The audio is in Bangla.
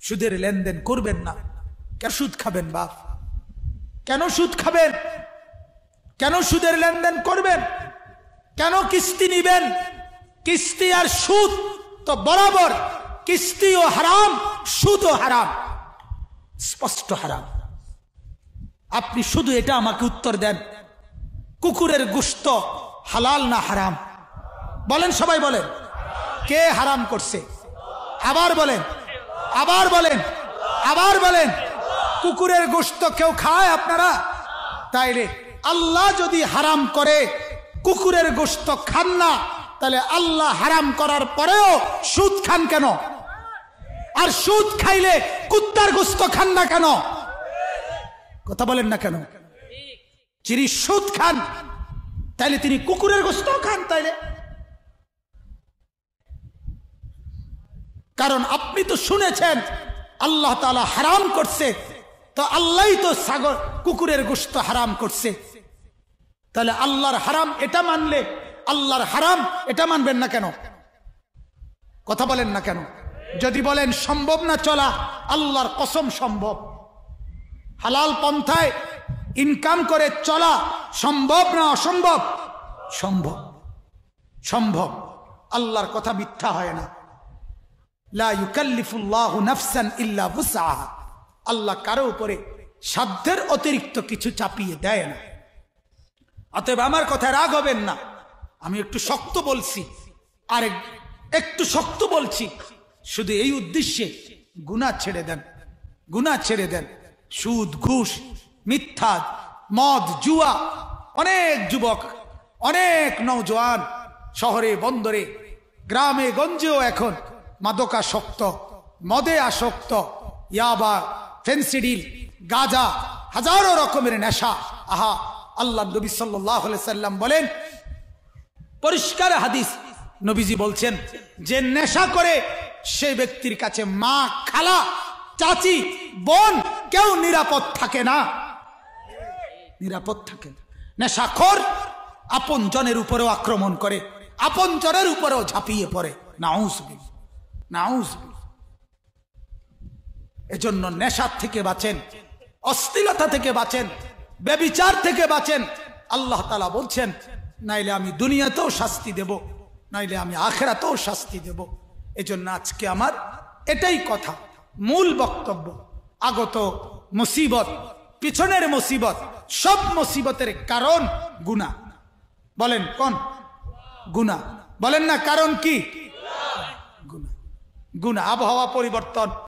সুদের লেনদেন করবেন না। কেন সুদ খাবেন বাপ? কেন সুদ খাবেন? কেন সুদের লেনদেন করবেন? কেন কিস্তি নিবেন? কিস্তি আর সুদ তো বরাবর, কিস্তিও হারাম, সুদও হারাম, স্পষ্ট হারাম। আপনি শুধু এটা আমাকে উত্তর দেন, কুকুরের গোশত হালাল না হারাম? বলেন, সবাই বলেন, কে হারাম করছে? আবার বলেন, আবার বলেন, আবার বলেন। কুকুরের গোশত কেউ খায় আপনারা? তাইলে আল্লাহ যদি হারাম করে কুকুরের গোশত খান না, তাহলে আল্লাহ হারাম করার পরেও সুদ খান কেন? আর সুদ খাইলে কুত্তার গোশত খান না কেন? কথা বলেন না কেন? যিনি সুদ খান তাইলে তিনি কুকুরের গোশত খান তাইলে? কারণ আপনি তো শুনেছেন আল্লাহ তাআলা হারাম করছে, তো আল্লাহই তো কুকুরের গোশত হারাম করছে। তাহলে আল্লাহর হারাম এটা মানলে আল্লাহর হারাম এটা মানবেন না কেন? কথা বলেন না কেন? যদি বলেন সম্ভব না চলা, আল্লাহর কসম সম্ভব। হালাল পন্থায় ইনকাম করে চলা সম্ভব না অসম্ভব? সম্ভব, সম্ভব। আল্লাহর কথা মিথ্যা হয় না। লা ইউকাল্লিফুল্লাহু নাফসান ইল্লা বুসআহা। আল্লাহ কারো উপরে সাধ্যের অতিরিক্ত কিছু চাপিয়ে দেয় না। অতএব আমার কথায় রাগ হবেন না, আমি একটু শক্ত বলছি, আর একটু শক্ত বলছি শুধু এই উদ্দেশ্যে, গুনাহ ছেড়ে দেন, গুনাহ ছেড়ে দেন। সুদ, ঘুষ, মিথ্যা, মদ, জুয়া, অনেক যুবক, অনেক নওজোয়ান শহরে বন্দরে গ্রামে গঞ্জেও এখন মাদকাসক্ত, মদে আসক্ত, ইয়াবা, ফেন্সিডিল, গাঁজা, হাজারো রকমের নেশা। আহা, আল্লাহ নবী সাল্লাল্লাহু আলাইহি সাল্লাম বলেন, পরিষ্কার হাদিস, নবীজি বলছেন যে নেশা করে সেই ব্যক্তির কাছে মা, খালা, চাচি, বোন কেউ নিরাপদ থাকে না, নিরাপদ থাকে না। নেশাখোর আপন জনের উপরেও আক্রমণ করে, আপন জনের উপরেও ঝাঁপিয়ে পড়ে। নাউজুবিল্লাহ, নাউজুবিল্লাহ। এজন্য নেশার থেকে বাঁচেন, অশ্লীলতা থেকে বাঁচেন, ব্যভিচার থেকে বাঁচেন। আল্লাহ তাআলা বলছেন, নাইলে আমি দুনিয়াতেও শাস্তি দেব, নাইলে আমি আখিরাতেও শাস্তি দেব। এজন্য আজকে আমার এটাই কথা, মূল বক্তব্য। আগত মুসিবত, পিছনের মুসিবত, সব মুসিবতের কারণ গুনাহ। বলেন কোন? গুনাহ। বলেন না কারণ কি? গুনাহ। গুনাহ। আবহাওয়া পরিবর্তন,